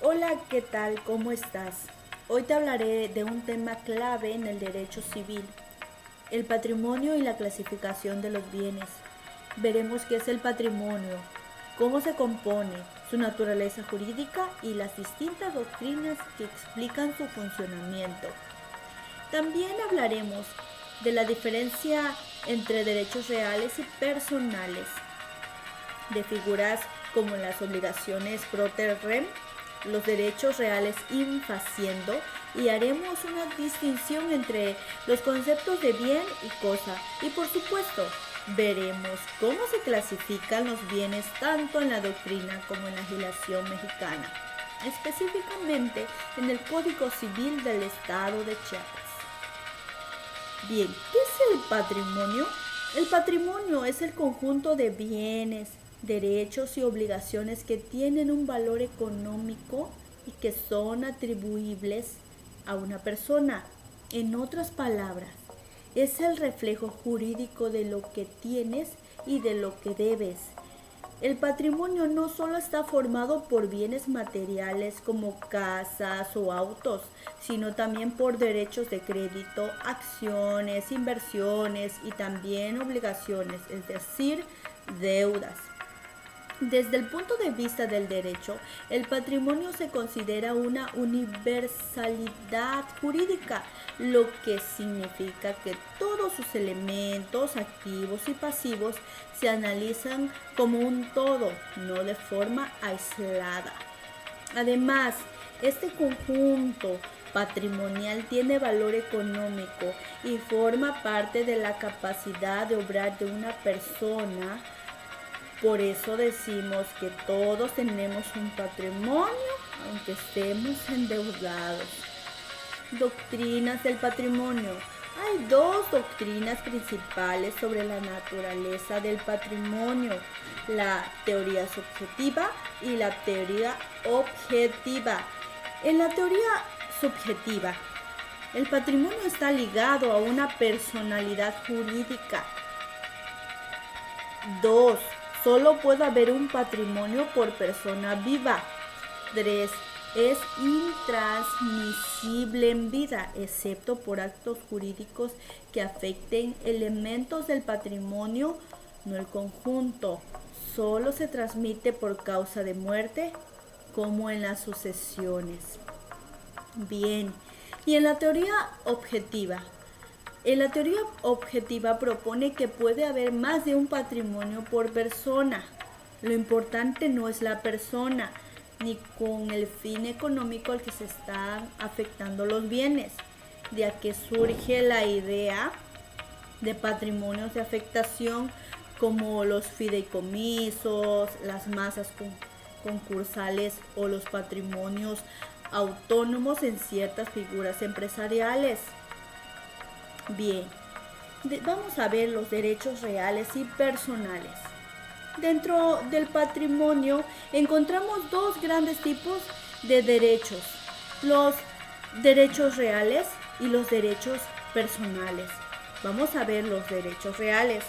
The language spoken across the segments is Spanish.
Hola, ¿qué tal? ¿Cómo estás? Hoy te hablaré de un tema clave en el derecho civil, el patrimonio y la clasificación de los bienes. Veremos qué es el patrimonio, cómo se compone, su naturaleza jurídica y las distintas doctrinas que explican su funcionamiento. También hablaremos de la diferencia entre derechos reales y personales, de figuras como las obligaciones pro rem, los derechos reales in faciendo, y haremos una distinción entre los conceptos de bien y cosa. Y por supuesto, veremos cómo se clasifican los bienes tanto en la doctrina como en la legislación mexicana, específicamente en el Código Civil del Estado de Chiapas. Bien, ¿qué es el patrimonio? El patrimonio es el conjunto de bienes, derechos y obligaciones que tienen un valor económico y que son atribuibles a una persona. En otras palabras, es el reflejo jurídico de lo que tienes y de lo que debes. El patrimonio no solo está formado por bienes materiales como casas o autos, sino también por derechos de crédito, acciones, inversiones y también obligaciones, es decir, deudas. Desde el punto de vista del derecho, el patrimonio se considera una universalidad jurídica, lo que significa que todos sus elementos activos y pasivos se analizan como un todo, no de forma aislada. Además, este conjunto patrimonial tiene valor económico y forma parte de la capacidad de obrar de una persona. Por eso decimos que todos tenemos un patrimonio, aunque estemos endeudados. Doctrinas del patrimonio. Hay dos doctrinas principales sobre la naturaleza del patrimonio, la teoría subjetiva y la teoría objetiva. En la teoría subjetiva, el patrimonio está ligado a una personalidad jurídica. 2. Solo puede haber un patrimonio por persona viva. 3. Es intransmisible en vida, excepto por actos jurídicos que afecten elementos del patrimonio, no el conjunto. Solo se transmite por causa de muerte, como en las sucesiones. Bien, y en la teoría objetiva, propone que puede haber más de un patrimonio por persona. Lo importante no es la persona, ni con el fin económico al que se están afectando los bienes. De aquí surge la idea de patrimonios de afectación como los fideicomisos, las masas concursales o los patrimonios autónomos en ciertas figuras empresariales. Bien, vamos a ver los derechos reales y personales. Dentro del patrimonio encontramos dos grandes tipos de derechos, los derechos reales y los derechos personales. Vamos a ver los derechos reales.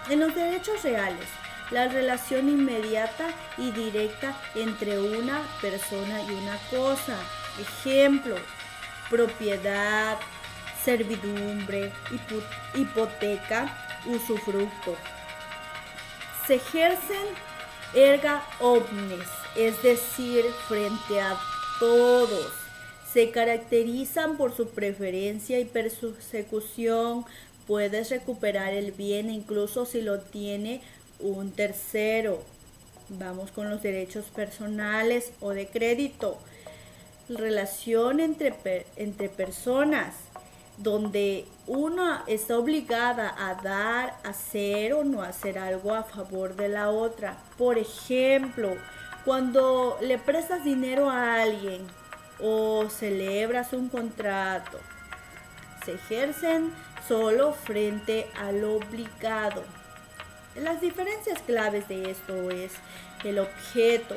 En los derechos reales, la relación inmediata y directa entre una persona y una cosa. Ejemplo, propiedad, servidumbre, hipoteca, usufructo. Se ejercen erga omnes, es decir, frente a todos. Se caracterizan por su preferencia y persecución. Puedes recuperar el bien incluso si lo tiene un tercero. Vamos con los derechos personales o de crédito. Relación entre personas, donde una está obligada a dar, hacer o no hacer algo a favor de la otra. Por ejemplo, cuando le prestas dinero a alguien o celebras un contrato, se ejercen solo frente al obligado. Las diferencias claves de esto es el objeto,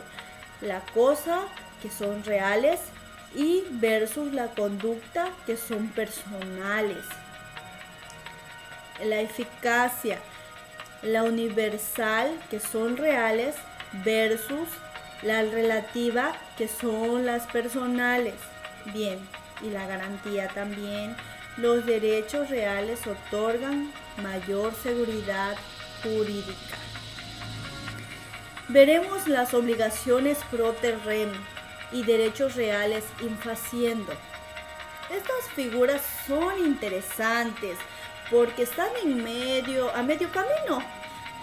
la cosa, que son reales, y versus la conducta, que son personales. La eficacia, la universal, que son reales, versus La relativa, que son las personales. Bien, y la garantía también. Los derechos reales otorgan mayor seguridad jurídica. Veremos las obligaciones pro terreno y derechos reales in faciendo. Estas figuras son interesantes porque están a medio camino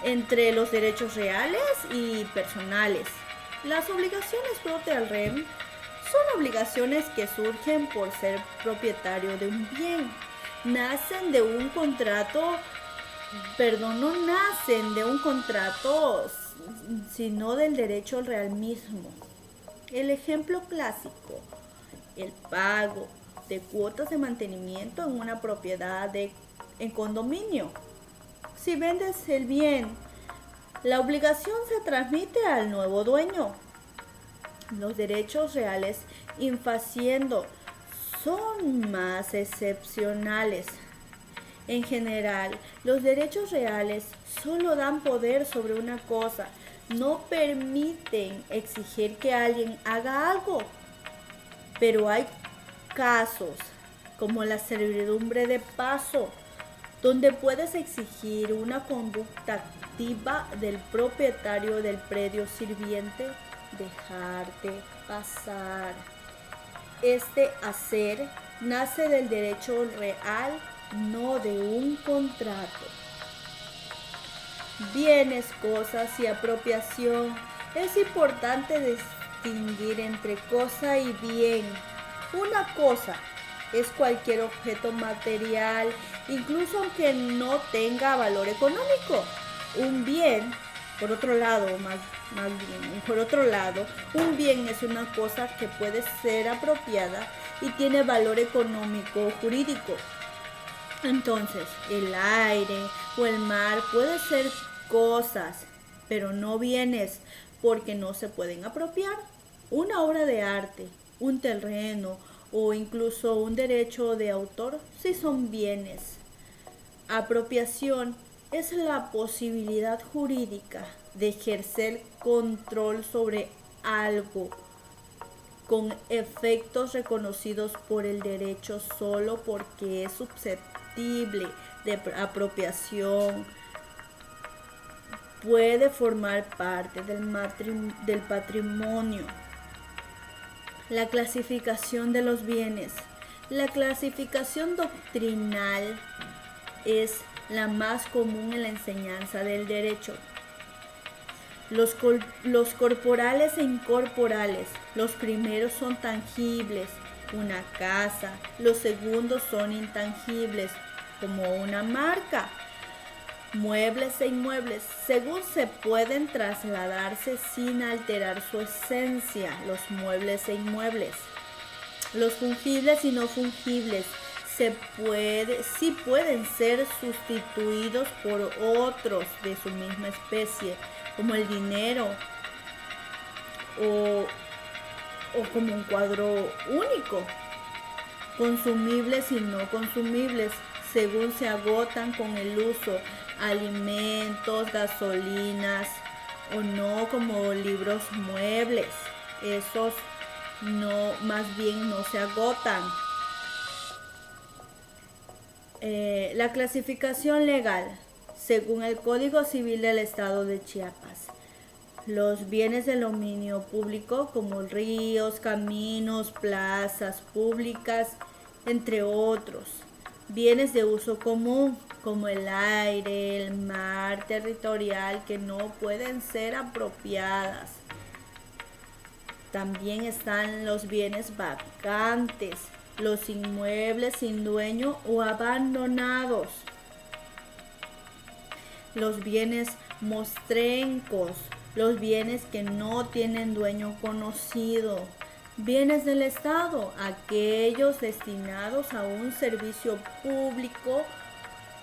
entre los derechos reales y personales. Las obligaciones pro terreno son obligaciones que surgen por ser propietario de un bien. Nacen de un contrato, no nacen de un contrato, sino del derecho real mismo. El ejemplo clásico, el pago de cuotas de mantenimiento en una propiedad en condominio. Si vendes el bien, la obligación se transmite al nuevo dueño. Los derechos reales in faciendo son más excepcionales. En general, los derechos reales solo dan poder sobre una cosa, no permiten exigir que alguien haga algo. Pero hay casos, como la servidumbre de paso, donde puedes exigir una conducta activa del propietario del predio sirviente, dejarte pasar. Este hacer nace del derecho real, no de un contrato. Bienes, cosas y apropiación. Es importante distinguir entre cosa y bien. Una cosa es cualquier objeto material, incluso aunque no tenga valor económico. Un bien, por otro lado, un bien es una cosa que puede ser apropiada y tiene valor económico o jurídico. Entonces, el aire o el mar pueden ser cosas, pero no bienes, porque no se pueden apropiar. Una obra de arte, un terreno o incluso un derecho de autor sí son bienes. Apropiación es la posibilidad jurídica de ejercer control sobre algo con efectos reconocidos por el derecho solo porque es susceptible de apropiación. Puede formar parte del patrimonio. La clasificación de los bienes. La clasificación doctrinal es la más común en la enseñanza del derecho. Los corporales e incorporales. Los primeros son tangibles, una casa. Los segundos son intangibles, como una marca. Muebles e inmuebles, según se pueden trasladarse sin alterar su esencia, los muebles e inmuebles. Los fungibles y no fungibles sí pueden ser sustituidos por otros de su misma especie, como el dinero o como un cuadro único. Consumibles y no consumibles, según se agotan con el uso, alimentos, gasolinas o no, como libros muebles. Esos no, más bien no se agotan. La clasificación legal, según el Código Civil del Estado de Chiapas. Los bienes del dominio público como ríos, caminos, plazas públicas, entre otros. Bienes de uso común como el aire, el mar territorial que no pueden ser apropiadas. También están los bienes vacantes, los inmuebles sin dueño o abandonados. Los bienes mostrencos, los bienes que no tienen dueño conocido. Bienes del Estado, aquellos destinados a un servicio público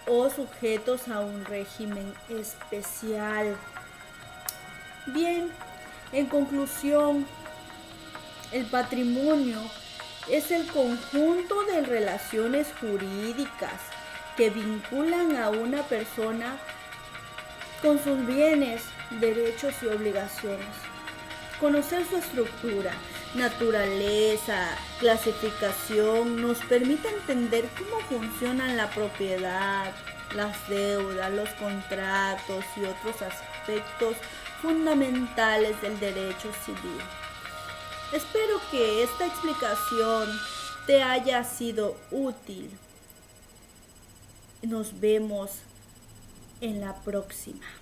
o sujetos a un régimen especial. Bien, en conclusión, el patrimonio es el conjunto de relaciones jurídicas que vinculan a una persona con sus bienes, derechos y obligaciones. Conocer su estructura, naturaleza, clasificación nos permite entender cómo funcionan la propiedad, las deudas, los contratos y otros aspectos fundamentales del derecho civil. Espero que esta explicación te haya sido útil. Nos vemos en la próxima.